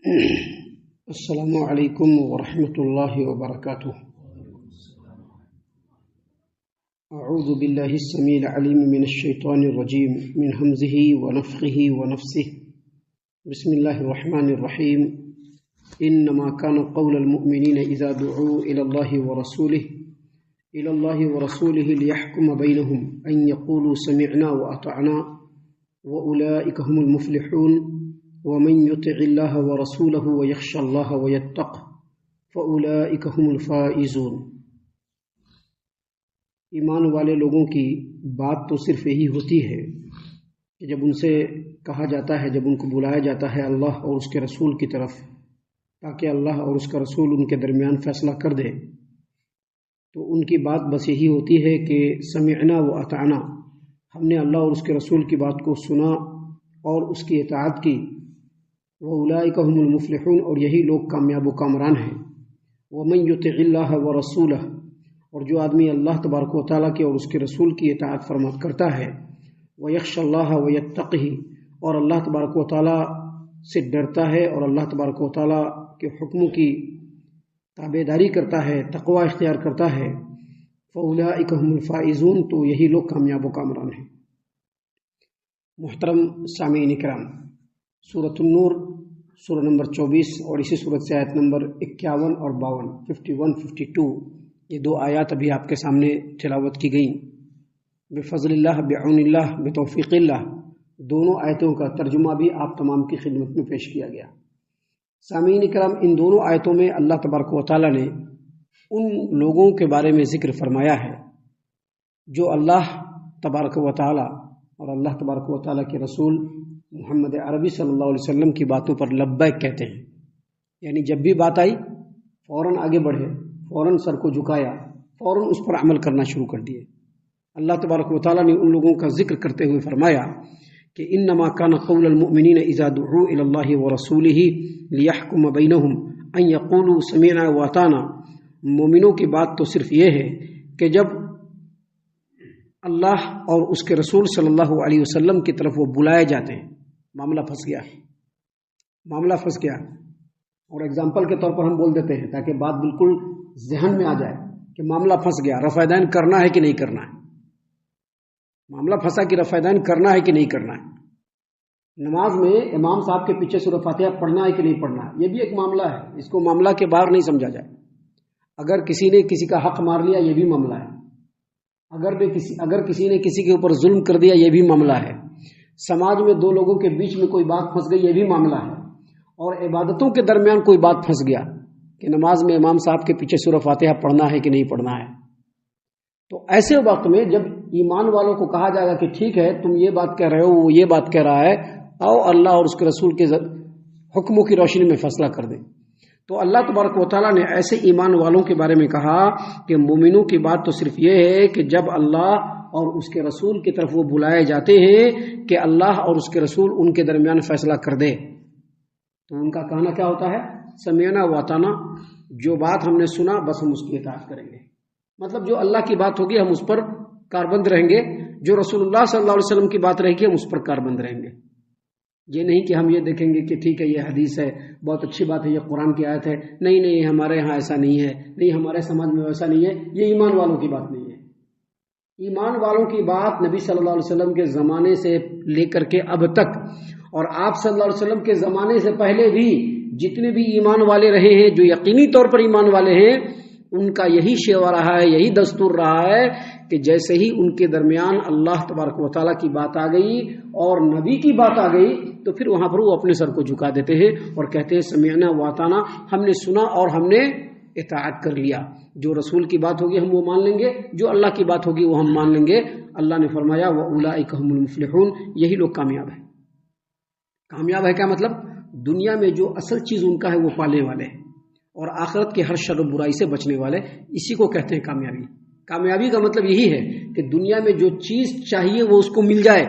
السلام علیکم ورحمۃ اللہ وبرکاتہ۔ اعوذ باللہ السمیع العلیم من الشیطان الرجیم من ہمزہ ونفخہ ونفثہ۔ بسم اللہ الرحمن الرحیم۔ انما كان قول المؤمنین اذا دعوا الى اللہ ورسولہ لیحکم بینہم ان یقولوا سمعنا واطعنا واولئک هم المفلحون ومن يطع الله ورسوله ويخشى الله ويتقه فأولئك هم الفائزون۔ ایمان والے لوگوں کی بات تو صرف یہی ہوتی ہے کہ جب ان سے کہا جاتا ہے، جب ان کو بلایا جاتا ہے اللہ اور اس کے رسول کی طرف، تاکہ اللہ اور اس کا رسول ان کے درمیان فیصلہ کر دے، تو ان کی بات بس یہی ہوتی ہے کہ سمعنا و اطعنا، ہم نے اللہ اور اس کے رسول کی بات کو سنا اور اس کی اطاعت کی۔ وَأُولَئِكَ هُمُ الْمُفْلِحُونَ، اور یہی لوگ کامیاب و کامران ہیں۔ وَمَن يُطِعِ اللَّهَ وَرَسُولَهُ، اور جو آدمی اللہ تبارک و تعالیٰ کے اور اس کے رسول کی اطاعت فرماتا کرتا ہے، وَيَخْشَى اللَّهَ وَيَتَّقِهِ، اور اللہ تبارک و تعالیٰ سے ڈرتا ہے اور اللہ تبارک و تعالیٰ کے حکموں کی تابعداری کرتا ہے، تقوی اختیار کرتا ہے، فَأُولَئِكَ هُمُ الْفَائِزُونَ، تو یہی لوگ کامیاب و کامران ہیں۔ محترم سامعین کرام، سورۃ النور سورہ نمبر 24 اور اسی سورت سے آیت نمبر 51 اور 52، 51 52، یہ دو آیات ابھی آپ کے سامنے تلاوت کی گئیں۔ بفضل اللہ، بعون اللہ، بتوفیق اللہ، دونوں آیتوں کا ترجمہ بھی آپ تمام کی خدمت میں پیش کیا گیا۔ سامعین کرام، ان دونوں آیتوں میں اللہ تبارک و تعالیٰ نے ان لوگوں کے بارے میں ذکر فرمایا ہے جو اللہ تبارک و تعالیٰ اور اللہ تبارک و تعالیٰ کے رسول محمد عربی صلی اللہ علیہ وسلم کی باتوں پر لبیک کہتے ہیں، یعنی جب بھی بات آئی فوراً آگے بڑھے، فوراً سر کو جھکایا، فوراً اس پر عمل کرنا شروع کر دیے۔ اللہ تبارک و تعالیٰ نے ان لوگوں کا ذکر کرتے ہوئے فرمایا کہ انما كان قول المؤمنین اذا دعوا الى اللہ ورسولہ لیحکم بینہم ان یقولوا سمعنا واطعنا، مومنوں کی بات تو صرف یہ ہے کہ جب اللہ اور اس کے رسول صلی اللہ علیہ وسلم کی طرف وہ بلائے جاتے ہیں، معاملہ پھنس گیا، اور اگزامپل کے طور پر ہم بول دیتے ہیں تاکہ بات بالکل ذہن میں آ جائے کہ معاملہ پھنس گیا، رفع دین کرنا ہے کہ نہیں کرنا ہے، معاملہ پھنسا کہ رفع دین کرنا ہے کہ نہیں کرنا ہے۔ نماز میں امام صاحب کے پیچھے سورہ فاتحہ پڑھنا ہے کہ نہیں پڑھنا ہے، یہ بھی ایک معاملہ ہے، اس کو معاملہ کے باہر نہیں سمجھا جائے۔ اگر کسی نے کسی کا حق مار لیا، یہ بھی معاملہ ہے۔ اگر کسی نے کسی کے اوپر ظلم کر دیا، یہ بھی معاملہ ہے۔ سماج میں دو لوگوں کے بیچ میں کوئی بات پھنس گئی، یہ بھی معاملہ ہے۔ اور عبادتوں کے درمیان کوئی بات پھنس گیا کہ نماز میں امام صاحب کے پیچھے سورہ فاتحہ پڑھنا ہے کہ نہیں پڑھنا ہے، تو ایسے وقت میں جب ایمان والوں کو کہا جائے گا کہ ٹھیک ہے تم یہ بات کہہ رہے ہو، وہ یہ بات کہہ رہا ہے، آؤ اللہ اور اس کے رسول کے حکموں کی روشنی میں فیصلہ کر دیں، تو اللہ تبارک و تعالیٰ نے ایسے ایمان والوں کے بارے میں کہا کہ مومنوں کی بات تو صرف یہ ہے کہ جب اللہ اور اس کے رسول کی طرف وہ بلائے جاتے ہیں کہ اللہ اور اس کے رسول ان کے درمیان فیصلہ کر دے، تو ان کا کہنا کیا ہوتا ہے؟ سمعنا واطعنا، جو بات ہم نے سنا بس ہم اس کی اطاعت کریں گے۔ مطلب جو اللہ کی بات ہوگی ہم اس پر کاربند رہیں گے، جو رسول اللہ صلی اللہ علیہ وسلم کی بات رہے گی ہم اس پر کاربند رہیں گے۔ یہ نہیں کہ ہم یہ دیکھیں گے کہ ٹھیک ہے یہ حدیث ہے، بہت اچھی بات ہے، یہ قرآن کی آیت ہے، نہیں ہمارے ہاں ایسا نہیں ہے، نہیں ہمارے سماج میں ویسا نہیں ہے، یہ ایمان والوں کی بات نہیں ہے۔ ایمان والوں کی بات نبی صلی اللہ علیہ وسلم کے زمانے سے لے کر کے اب تک، اور آپ صلی اللہ علیہ وسلم کے زمانے سے پہلے بھی جتنے بھی ایمان والے رہے ہیں، جو یقینی طور پر ایمان والے ہیں، ان کا یہی شیوا رہا ہے، یہی دستور رہا ہے کہ جیسے ہی ان کے درمیان اللہ تبارک و تعالیٰ کی بات آ گئی اور نبی کی بات آ گئی تو پھر وہاں پر وہ اپنے سر کو جھکا دیتے ہیں اور کہتے ہیں سمعنا واطعنا، ہم نے سنا اور ہم نے اطاعت کر لیا، جو رسول کی بات ہوگی ہم وہ مان لیں گے، جو اللہ کی بات ہوگی وہ ہم مان لیں گے۔ اللہ نے فرمایا وَأُولَئِكَ هُمُ الْمُفْلِحُونَ، یہی لوگ کامیاب ہیں۔ کامیاب ہے کیا مطلب؟ دنیا میں جو اصل چیز ان کا ہے وہ پالنے والے ہیں، اور آخرت کے ہر شر و برائی سے بچنے والے، اسی کو کہتے ہیں کامیابی۔ کامیابی کا مطلب یہی ہے کہ دنیا میں جو چیز چاہیے وہ اس کو مل جائے،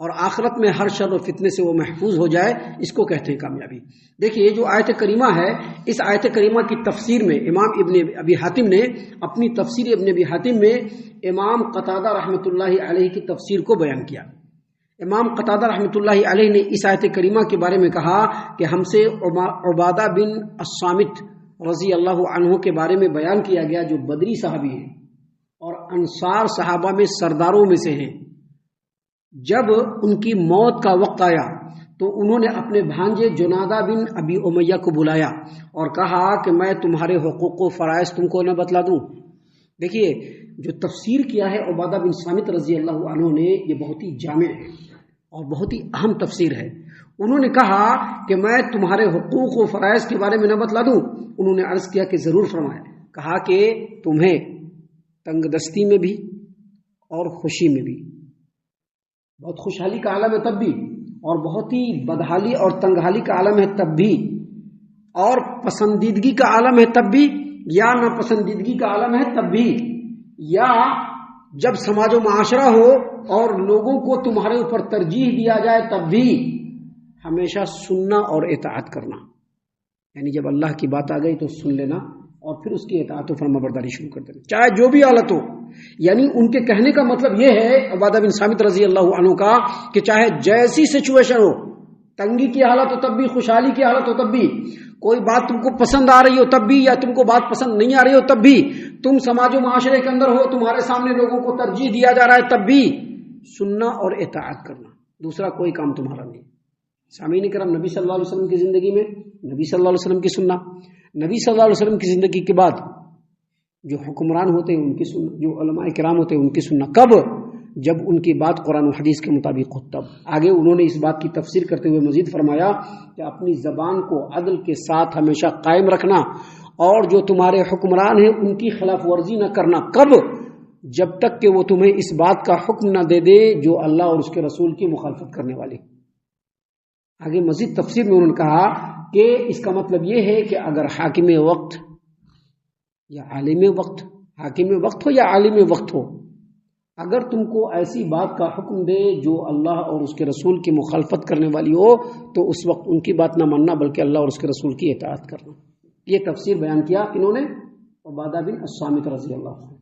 اور آخرت میں ہر شر و فتنے سے وہ محفوظ ہو جائے، اس کو کہتے ہیں کامیابی۔ دیکھیے یہ جو آیت کریمہ ہے، اس آیت کریمہ کی تفسیر میں امام ابن ابی حاتم نے اپنی تفسیر ابن ابی حاتم میں امام قتادہ رحمۃ اللہ علیہ کی تفسیر کو بیان کیا۔ امام قتادہ رحمۃ اللہ علیہ نے اس آیت کریمہ کے بارے میں کہا کہ ہم سے عبادہ بن الصامت رضی اللہ عنہ کے بارے میں بیان کیا گیا، جو بدری صحابی ہیں اور انصار صحابہ میں سرداروں میں سے ہیں۔ جب ان کی موت کا وقت آیا تو انہوں نے اپنے بھانجے جنادہ بن ابی امیہ کو بلایا اور کہا کہ میں تمہارے حقوق و فرائض تم کو نہ بتلا دوں۔ دیکھیے جو تفسیر کیا ہے عبادہ بن صامت رضی اللہ عنہ نے، یہ بہت ہی جامع ہے اور بہت ہی اہم تفسیر ہے۔ انہوں نے کہا کہ میں تمہارے حقوق و فرائض کے بارے میں نہ بتلا دوں؟ انہوں نے عرض کیا کہ ضرور فرمایا۔ کہا کہ تمہیں تنگ دستی میں بھی اور خوشی میں بھی، بہت خوشحالی کا عالم ہے تب بھی، اور بہت ہی بدحالی اور تنگحالی کا عالم ہے تب بھی، اور پسندیدگی کا عالم ہے تب بھی، یا ناپسندیدگی کا عالم ہے تب بھی، یا جب سماج و معاشرہ ہو اور لوگوں کو تمہارے اوپر ترجیح دیا جائے تب بھی، ہمیشہ سننا اور اطاعت کرنا۔ یعنی جب اللہ کی بات آ گئی تو سن لینا اور پھر اس کی اطاعت و فرما برداری شروع کر دینا، چاہے جو بھی حالت ہو۔ یعنی ان کے کہنے کا مطلب یہ ہے عبادہ بن صامت رضی اللہ عنہ کا، کہ چاہے جیسی سچویشن ہو، تنگی کی حالت ہو تب بھی، خوشحالی کی حالت ہو تب بھی، کوئی بات تم کو پسند آ رہی ہو تب بھی یا تم کو بات پسند نہیں آ رہی ہو تب بھی، تم سماج و معاشرے کے اندر ہو، تمہارے سامنے لوگوں کو ترجیح دیا جا رہا ہے تب بھی سننا اور اطاعت کرنا، دوسرا کوئی کام تمہارا نہیں۔ سامعین کرام، نبی صلی اللہ علیہ وسلم کی زندگی میں نبی صلی اللہ علیہ وسلم کی سننا، نبی صلی اللہ علیہ وسلم کی زندگی کے بعد جو حکمران ہوتے ہیں ان کی سننا، جو علماء کرام ہوتے ہیں ان کی سننا۔ کب؟ جب ان کی بات قرآن و حدیث کے مطابق ہو تب۔ آگے انہوں نے اس بات کی تفسیر کرتے ہوئے مزید فرمایا کہ اپنی زبان کو عدل کے ساتھ ہمیشہ قائم رکھنا اور جو تمہارے حکمران ہیں ان کی خلاف ورزی نہ کرنا۔ کب؟ جب تک کہ وہ تمہیں اس بات کا حکم نہ دے دے جو اللہ اور اس کے رسول کی مخالفت کرنے والی۔ آگے مزید تفسیر میں انہوں نے کہا کہ اس کا مطلب یہ ہے کہ اگر حاکم وقت یا عالم وقت، حاکم وقت ہو یا عالم وقت ہو، اگر تم کو ایسی بات کا حکم دے جو اللہ اور اس کے رسول کی مخالفت کرنے والی ہو تو اس وقت ان کی بات نہ ماننا بلکہ اللہ اور اس کے رسول کی اطاعت کرنا۔ یہ تفسیر بیان کیا انہوں نے عبادہ بن الصامت رضی اللہ عنہ۔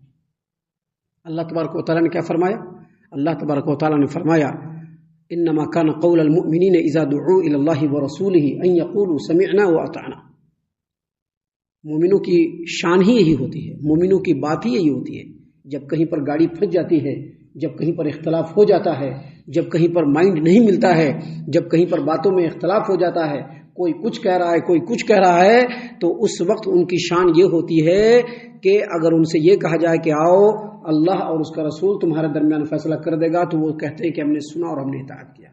اللہ تبارک و تعالیٰ نے کیا فرمایا؟ اللہ تبارک و تعالیٰ نے فرمایا انما كان قول المؤمنین اذا دعوا الى اللہ ورسولہ ان یقولوا سمعنا واطعنا۔ مومنوں کی شان ہی یہی ہوتی ہے، مومنوں کی بات ہی یہی ہوتی ہے۔ جب کہیں پر گاڑی پھنس جاتی ہے، جب کہیں پر اختلاف ہو جاتا ہے، جب کہیں پر مائنڈ نہیں ملتا ہے، جب کہیں پر باتوں میں اختلاف ہو جاتا ہے، کوئی کچھ کہہ رہا ہے کوئی کچھ کہہ رہا ہے، تو اس وقت ان کی شان یہ ہوتی ہے کہ اگر ان سے یہ کہا جائے کہ آؤ اللہ اور اس کا رسول تمہارے درمیان فیصلہ کر دے گا، تو وہ کہتے ہیں کہ ہم نے سنا اور ہم نے اطاعت کیا۔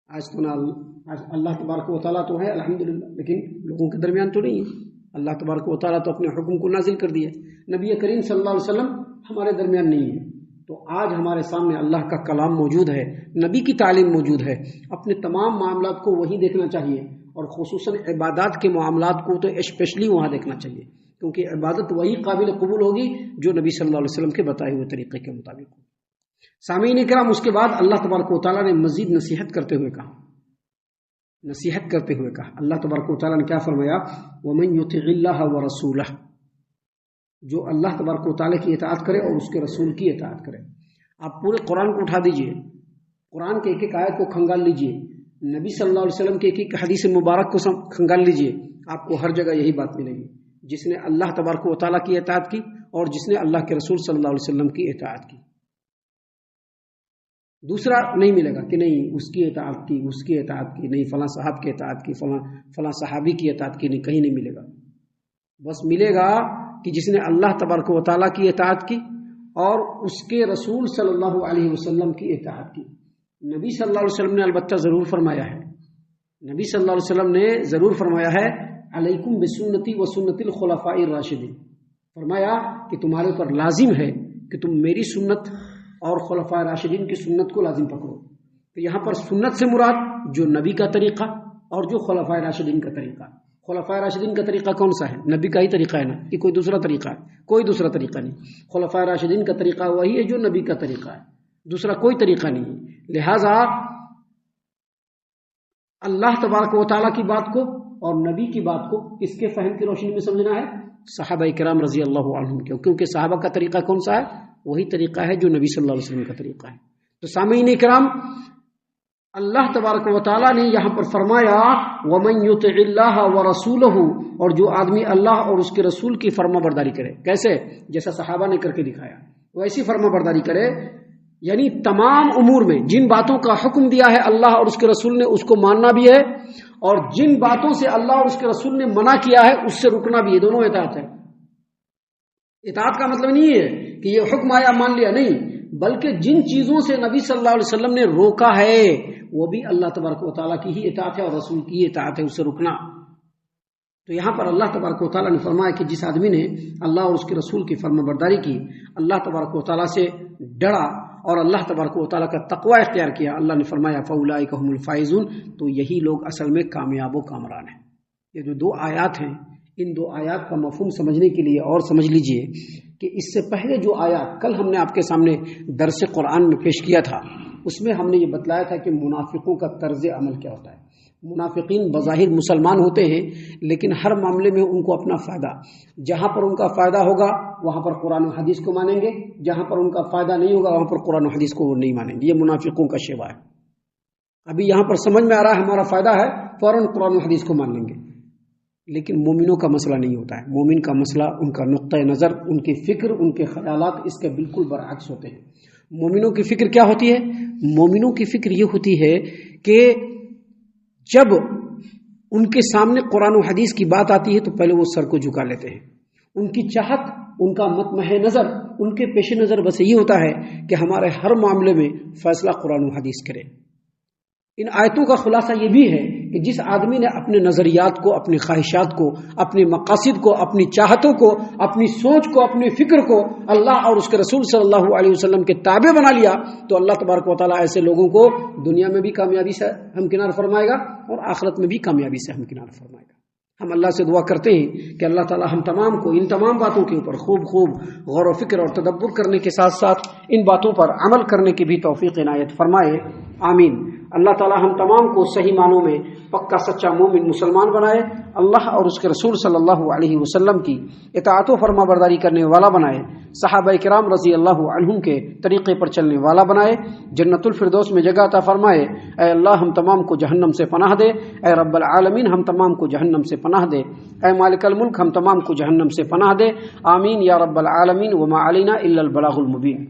آج تو آج اللہ تبارک و تعالیٰ تو ہے الحمدللہ، لیکن لوگوں کے درمیان تو نہیں ہے۔ اللہ تبارک و تعالیٰ تو اپنے حکم کو نازل کر دیا، نبی کریم صلی اللہ علیہ وسلم ہمارے درمیان نہیں ہے، تو آج ہمارے سامنے اللہ کا کلام موجود ہے، نبی کی تعلیم موجود ہے۔ اپنے تمام معاملات کو وہی دیکھنا چاہیے، اور خصوصاً عبادات کے معاملات کو تو اسپیشلی وہاں دیکھنا چاہیے، کیونکہ عبادت وہی قابل قبول ہوگی جو نبی صلی اللہ علیہ وسلم کے بتائے ہوئے طریقے کے مطابق ہو۔ سامعین کرام، اس کے بعد اللہ تبارک و تعالیٰ نے مزید نصیحت کرتے ہوئے کہا، اللہ تبارک و تعالیٰ نے کیا فرمایا؟ وَمَن يُطِعِ اللَّهَ وَرَسُولَهُ، جو اللہ تبارک و تعالیٰ کی اطاعت کرے اور اس کے رسول کی اطاعت کرے۔ آپ پورے قرآن کو اٹھا دیجئے، قرآن کے ایک ایک آیت کو کھنگال لیجئے، نبی صلی اللہ علیہ وسلم کے ایک ایک حدیث مبارک کو کھنگال لیجئے، آپ کو ہر جگہ یہی بات ملے گی، جس نے اللہ تبارک و تعالیٰ کی اطاعت کی اور جس نے اللہ کے رسول صلی اللہ علیہ وسلم کی اطاعت کی۔ دوسرا نہیں ملے گا کہ نہیں اس کی اطاعت کی، اس کی اطاعت کی نہیں، فلاں صاحب کی اطاعت کی، فلاں صحابی کی اطاعت کی، نہیں، کہیں نہیں ملے گا۔ بس ملے گا کہ جس نے اللہ تبارک و تعالیٰ کی اطاعت کی اور اس کے رسول صلی اللہ علیہ وسلم کی اطاعت کی۔ نبی صلی اللہ علیہ وسلم نے البتہ ضرور فرمایا ہے، نبی صلی اللہ علیہ وسلم نے ضرور فرمایا ہے علیکم بسنتی و سنت الخلفاء الراشدین، فرمایا کہ تمہارے اوپر لازم ہے کہ تم میری سنت اور خلفاء راشدین کی سنت کو لازم پکڑو۔ تو یہاں پر سنت سے مراد جو نبی کا طریقہ اور جو خلفاء راشدین کا طریقہ۔ خلفاء راشدین کا طریقہ کون سا ہے؟ نبی کا ہی طریقہ ہے نا، کہ کوئی دوسرا طریقہ ہے؟ کوئی دوسرا طریقہ نہیں۔ خلفاء راشدین کا طریقہ وہی ہے جو نبی کا طریقہ ہے، دوسرا کوئی طریقہ نہیں ہے۔ لہٰذا اللہ تبارک و تعالیٰ کی بات کو اور نبی کی بات کو کس کے فہم کی روشنی میں سمجھنا ہے؟ صحابہ کرام رضی اللہ عنہم کے، کیونکہ صحابہ کا طریقہ کون سا ہے؟ وہی طریقہ ہے جو نبی صلی اللہ علیہ وسلم کا طریقہ ہے۔ تو سامعین کرام، اللہ تبارک و تعالیٰ نے یہاں پر فرمایا وَمَن يُطِعِ اللَّهَ وَرَسُولَهُ، اور جو آدمی اللہ اور اس کے رسول کی فرما برداری کرے، کیسے؟ جیسا صحابہ نے کر کے دکھایا ویسی فرما برداری کرے، یعنی تمام امور میں جن باتوں کا حکم دیا ہے اللہ اور اس کے رسول نے اس کو ماننا بھی ہے، اور جن باتوں سے اللہ اور اس کے رسول نے منع کیا ہے اس سے رکنا بھی ہے، دونوں اطاعت ہے۔ اطاعت کا مطلب نہیں ہے کہ یہ حکم آیا مان لیا، نہیں، بلکہ جن چیزوں سے نبی صلی اللہ علیہ وسلم نے روکا ہے وہ بھی اللہ تبارک و تعالیٰ کی ہی اطاعت ہے اور رسول کی ہی اطاعت ہے، اس سے رکنا۔ تو یہاں پر اللہ تبارک و تعالیٰ نے فرمایا کہ جس آدمی نے اللہ اور اس کے رسول کی فرما برداری کی، اللہ تبارک و تعالیٰ سے ڈرا اور اللہ تبارک و تعالیٰ کا تقوی اختیار کیا، اللہ نے فرمایا فَأُولَٰئِكَ هُمُ الْفَائِزُونَ، تو یہی لوگ اصل میں کامیاب و کامران ہیں۔ یہ جو 2 آیات ہیں، ان 2 آیات کا مفہوم سمجھنے کے لیے اور سمجھ لیجئے کہ اس سے پہلے جو آیات کل ہم نے آپ کے سامنے درس قرآن میں پیش کیا تھا، اس میں ہم نے یہ بتلایا تھا کہ منافقوں کا طرز عمل کیا ہوتا ہے۔ منافقین بظاہر مسلمان ہوتے ہیں لیکن ہر معاملے میں ان کو اپنا فائدہ، جہاں پر ان کا فائدہ ہوگا وہاں پر قرآن و حدیث کو مانیں گے، جہاں پر ان کا فائدہ نہیں ہوگا وہاں پر قرآن و حدیث کو وہ نہیں مانیں گے۔ یہ منافقوں کا شیوا ہے۔ ابھی یہاں پر سمجھ میں آ رہا ہے ہمارا فائدہ ہے، فوراً قرآن و حدیث کو مان لیں گے، لیکن مومنوں کا مسئلہ نہیں ہوتا ہے۔ مومن کا مسئلہ، ان کا نقطۂ نظر، ان کی فکر، ان کے خیالات اس کے بالکل برعکس ہوتے ہیں۔ مومنوں کی فکر کیا ہوتی ہے؟ مومنوں کی فکر یہ ہوتی ہے کہ جب ان کے سامنے قرآن و حدیث کی بات آتی ہے تو پہلے وہ سر کو جھکا لیتے ہیں۔ ان کی چاہت، ان کا مطمح نظر، ان کے پیش نظر بس یہی ہوتا ہے کہ ہمارے ہر معاملے میں فیصلہ قرآن و حدیث کرے۔ ان آیتوں کا خلاصہ یہ بھی ہے کہ جس آدمی نے اپنے نظریات کو، اپنی خواہشات کو، اپنے مقاصد کو، اپنی چاہتوں کو، اپنی سوچ کو، اپنی فکر کو اللہ اور اس کے رسول صلی اللہ علیہ وسلم کے تابع بنا لیا تو اللہ تبارک و تعالیٰ ایسے لوگوں کو دنیا میں بھی کامیابی سے ہمکنار فرمائے گا اور آخرت میں بھی کامیابی سے ہمکنار فرمائے گا۔ ہم اللہ سے دعا کرتے ہیں کہ اللہ تعالیٰ ہم تمام کو ان تمام باتوں کے اوپر خوب غور و فکر اور تدبر کرنے کے ساتھ ساتھ ان باتوں پر عمل کرنے کی بھی توفیق عنایت فرمائے، آمین۔ اللہ تعالیٰ ہم تمام کو صحیح معنوں میں پکا سچا مومن مسلمان بنائے، اللہ اور اس کے رسول صلی اللہ علیہ وسلم کی اطاعت و فرما برداری کرنے والا بنائے، صحابہ کرام رضی اللہ عنہم کے طریقے پر چلنے والا بنائے، جنت الفردوس میں جگہ عطا فرمائے۔ اے اللہ ہم تمام کو جہنم سے پناہ دے، اے رب العالمین ہم تمام کو جہنم سے پناہ دے، اے مالک الملک ہم تمام کو جہنم سے پناہ دے، آمین یا رب العالمین۔ وما علینا الا البلاغ المبین۔